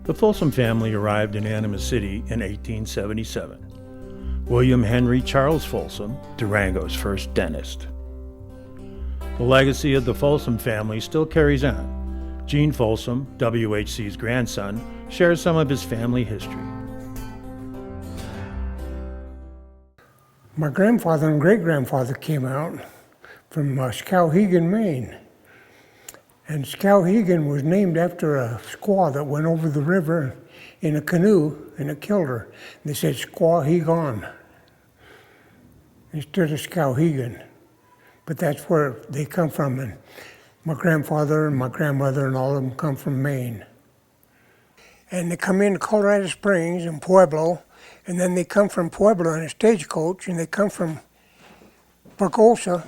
The Folsom family arrived in Animus City in 1877. William Henry Charles Folsom, Durango's first dentist. The legacy of the Folsom family still carries on. Gene Folsom, WHC's grandson, shares some of his family history. My grandfather and great-grandfather came out from Skowhegan, Maine. And Skowhegan was named after a squaw that went over the river in a canoe and it killed her. And they said Skowhegan instead of Skowhegan. But that's where they come from. And my grandfather and my grandmother and all of them come from Maine. And they come into Colorado Springs and Pueblo, and then they come from Pueblo in a stagecoach, and they come from Burgosa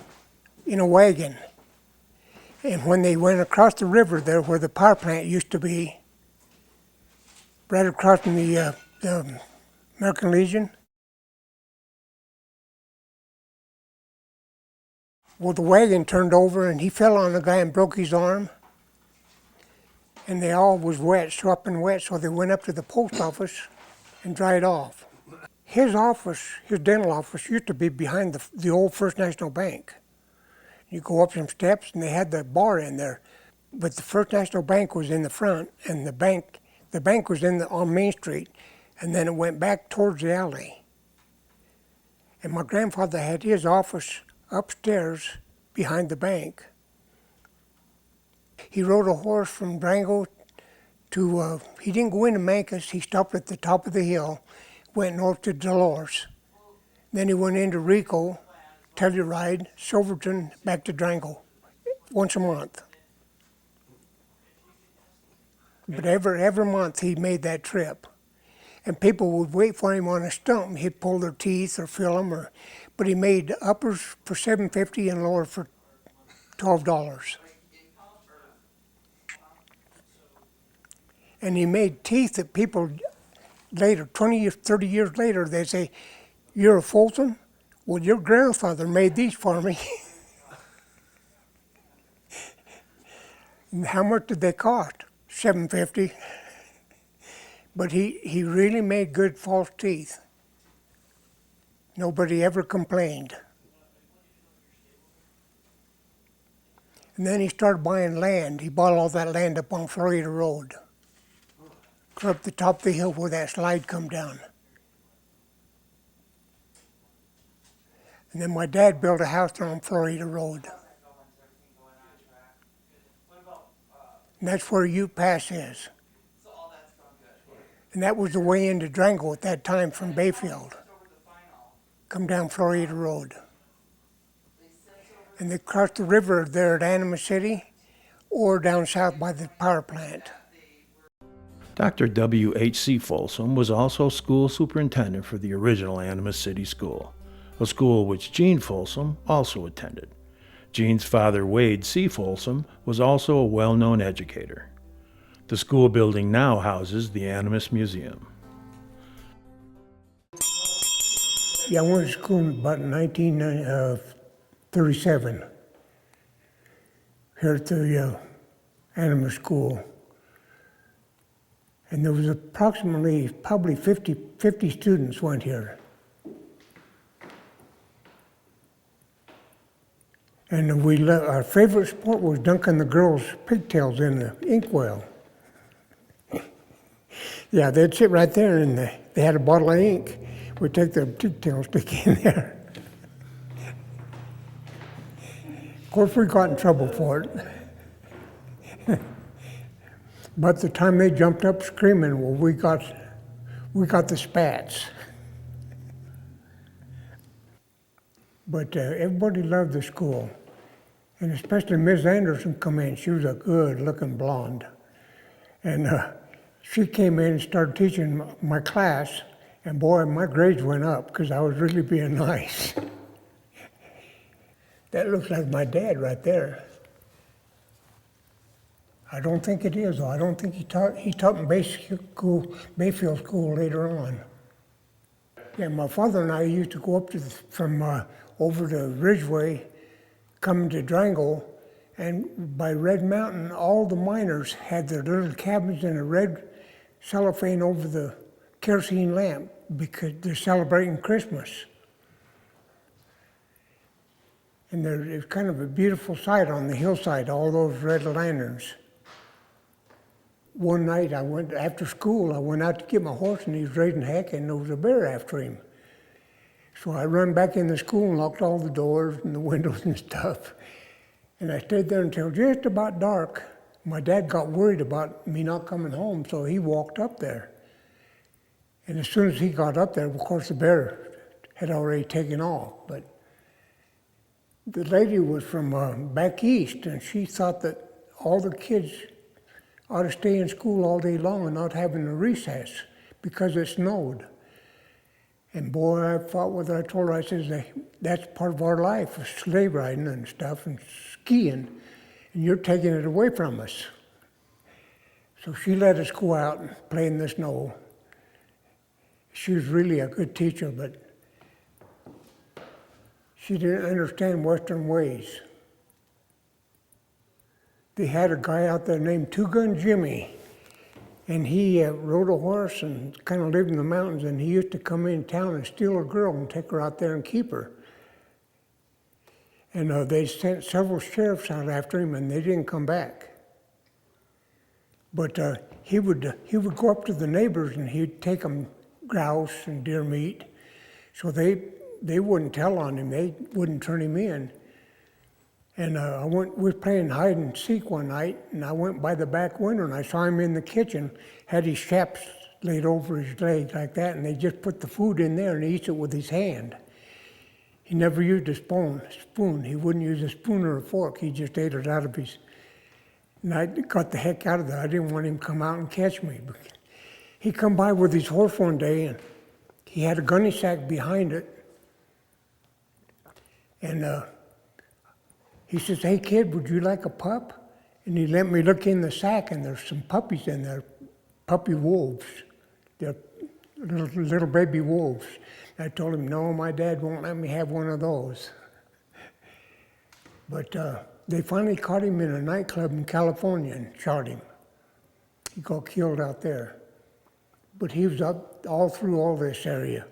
in a wagon. And when they went across the river there where the power plant used to be, right across from the American Legion, well, the wagon turned over and he fell on the guy and broke his arm. And they all was wet, sopping wet, so they went up to the post office and dried off. His office, his dental office, used to be behind the old First National Bank. You go up some steps and they had the bar in there, but the First National Bank was in the front, and the bank was on Main Street, and then it went back towards the alley. And my grandfather had his office upstairs behind the bank. He rode a horse from Durango to, he didn't go into Mancos, he stopped at the top of the hill, went north to Dolores. Then he went into Rico, Telluride, Silverton, back to Durango, once a month. But every month he made that trip. And people would wait for him on a stump. He'd pull their teeth or fill them, but he made uppers for $7.50 and lower for $12. And he made teeth that people later, 20 years, 30 years later, they say, "You're a Folsom? Well, your grandfather made these for me." And how much did they cost? $7.50. But he really made good false teeth. Nobody ever complained. And then he started buying land. He bought all that land up on Florida Road, up the top of the hill where that slide come down. And then my dad built a house on Florida Road. And that's where Ute Pass is. And that was the way into Durango at that time from Bayfield. Come down Florida Road. And they crossed the river there at Animus City or down south by the power plant. Dr. W.H.C. Folsom was also school superintendent for the original Animus City School, a school which Gene Folsom also attended. Gene's father, Wade C. Folsom, was also a well-known educator. The school building now houses the Animus Museum. Yeah, I went to school about 1937 here at the Animus School. And there was probably 50 students went here. And our favorite sport was dunking the girls' pigtails in the Inkwell. Yeah, they'd sit right there and they had a bottle of ink. We'd take their pigtails, stick in there. Of course, we got in trouble for it. But the time they jumped up screaming, well, we got the spats. But everybody loved the school, and especially Ms. Anderson come in. She was a good-looking blonde, and she came in and started teaching my class, and boy, my grades went up because I was really being nice. That looks like my dad right there. I don't think it is, though. I don't think he taught in Bayfield School later on. Yeah, my father and I used to go up from over to Ridgeway, coming to Durango, and by Red Mountain, all the miners had their little cabins in a red cellophane over the kerosene lamp because they're celebrating Christmas. And it's kind of a beautiful sight on the hillside, all those red lanterns. One night after school, I went out to get my horse and he was raising heck and there was a bear after him. So I run back in the school and locked all the doors and the windows and stuff. And I stayed there until just about dark. My dad got worried about me not coming home, so he walked up there. And as soon as he got up there, of course the bear had already taken off. But the lady was from back east, and she thought that all the kids ought to stay in school all day long and not having a recess because it snowed. And boy, I fought with her. I told her, I said, that's part of our life, sleigh riding and stuff and skiing, and you're taking it away from us. So she let us go out and play in the snow. She was really a good teacher, but she didn't understand Western ways. They had a guy out there named Two Gun Jimmy, and he rode a horse and kind of lived in the mountains, and he used to come in town and steal a girl and take her out there and keep her. And they sent several sheriffs out after him, and they didn't come back. But he would go up to the neighbors, and he'd take them grouse and deer meat, so they wouldn't tell on him. They wouldn't turn him in. And we were playing hide and seek one night, and I went by the back window, and I saw him in the kitchen, had his chaps laid over his legs like that, and they just put the food in there, and he eats it with his hand. He never used a spoon. He wouldn't use a spoon or a fork. He just ate it out of his. And I got the heck out of there. I didn't want him to come out and catch me. But he come by with his horse one day, and he had a gunny sack behind it, and he says, "Hey kid, would you like a pup?" And he let me look in the sack, and there's some puppies in there, puppy wolves. They're little baby wolves. And I told him, no, my dad won't let me have one of those. But they finally caught him in a nightclub in California and shot him. He got killed out there. But he was up all through all this area.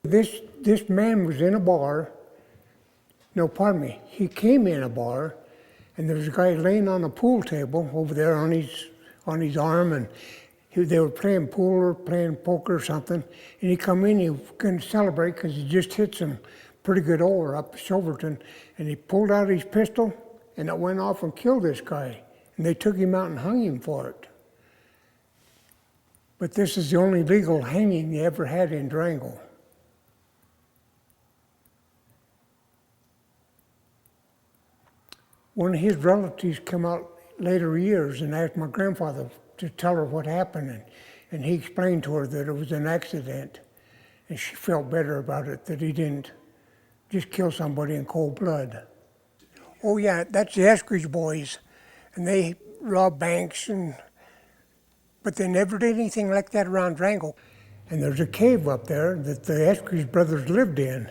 This man was in a bar. No, pardon me. He came in a bar, and there was a guy laying on a pool table over there on his arm, and they were playing pool or playing poker or something. And he come in, he couldn't celebrate because he just hit some pretty good ore up Silverton, and he pulled out his pistol, and it went off and killed this guy. And they took him out and hung him for it. But this is the only legal hanging they ever had in Durango. One of his relatives come out later years and asked my grandfather to tell her what happened, and he explained to her that it was an accident, and she felt better about it, that he didn't just kill somebody in cold blood. Oh yeah, that's the Eskridge boys, and they robbed banks, but they never did anything like that around Durango. And there's a cave up there that the Eskridge brothers lived in,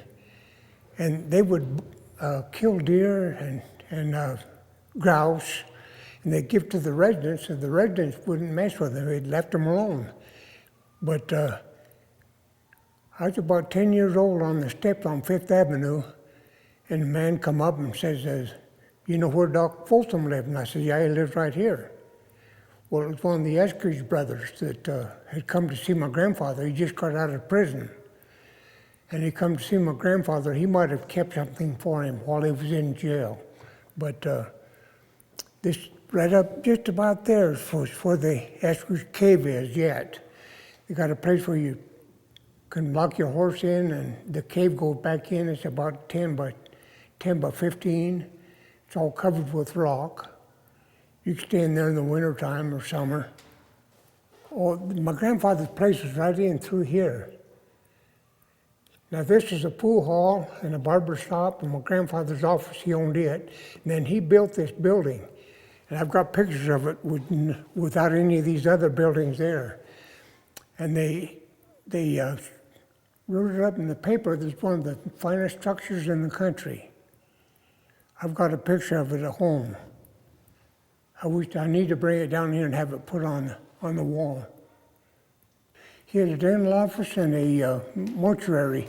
and they would kill deer and grouse, and they'd give to the residents, and the residents wouldn't mess with them. They'd left them alone. But I was about 10 years old on the steps on Fifth Avenue, and a man come up and says, "You know where Doc Folsom lived?" And I said, "Yeah, he lives right here." Well, it was one of the Eskridge brothers that had come to see my grandfather. He just got out of prison. And he come to see my grandfather. He might have kept something for him while he was in jail. But this right up just about there is where the Eskridge cave is yet. You got a place where you can lock your horse in, and the cave goes back in. It's about 10 by 15. It's all covered with rock. You can stay in there in the wintertime or summer. Oh, my grandfather's place was right in through here. Now this is a pool hall and a barber shop, and my grandfather's office, he owned it. And then he built this building. And I've got pictures of it without any of these other buildings there. And they wrote it up in the paper that it's one of the finest structures in the country. I've got a picture of it at home. I need to bring it down here and have it put on the wall. He had a dental office and a mortuary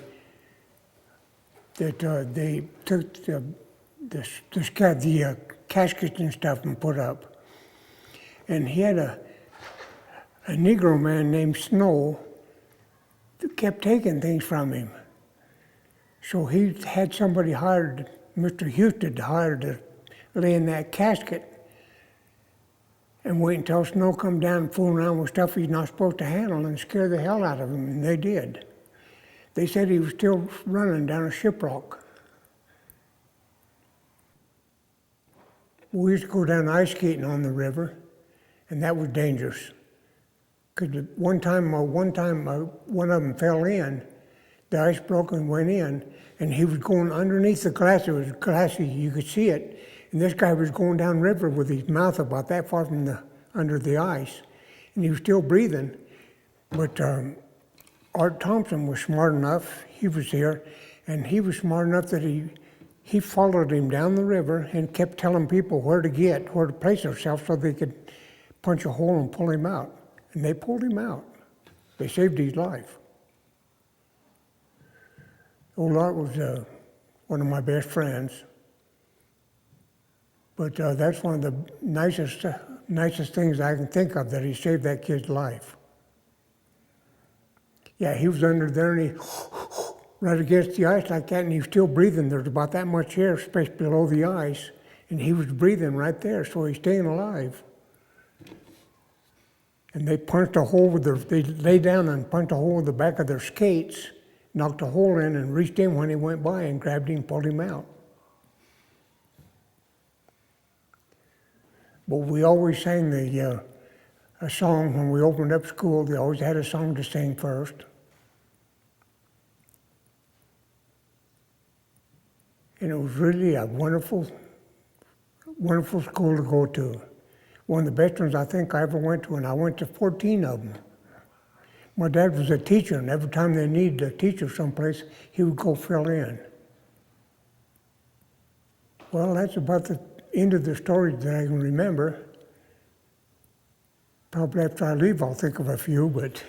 that they took the caskets and stuff and put up. And he had a Negro man named Snow that kept taking things from him. So he had somebody hired, Mr. Houston, hired to lay in that casket and wait until Snow come down and fool around with stuff he's not supposed to handle and scare the hell out of him, and they did. They said he was still running down a shiprock. We used to go down ice skating on the river, and that was dangerous. Because one time one of them fell in, the ice broke and went in, and he was going underneath the glass. It was glassy, you could see it. And this guy was going down river with his mouth about that far from under the ice. And he was still breathing. But Art Thompson was smart enough, he was there, and he was smart enough that he followed him down the river and kept telling people where to place themselves so they could punch a hole and pull him out. And they pulled him out. They saved his life. Old Art was one of my best friends. But that's one of the nicest things I can think of, that he saved that kid's life. Yeah, he was under there and he right against the ice like that, and he was still breathing. There's about that much air space below the ice, and he was breathing right there, so he's staying alive. And they punched a hole they lay down and punched a hole with the back of their skates, knocked a hole in and reached in when he went by and grabbed him and pulled him out. But we always sang a song when we opened up school. They always had a song to sing first. And it was really a wonderful school to go to. One of the best ones I think I ever went to, and I went to 14 of them. My dad was a teacher, and every time they needed a teacher someplace, he would go fill in. Well, that's about the end of the story that I can remember. Probably after I leave, I'll think of a few, but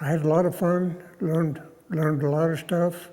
I had a lot of fun, learned a lot of stuff.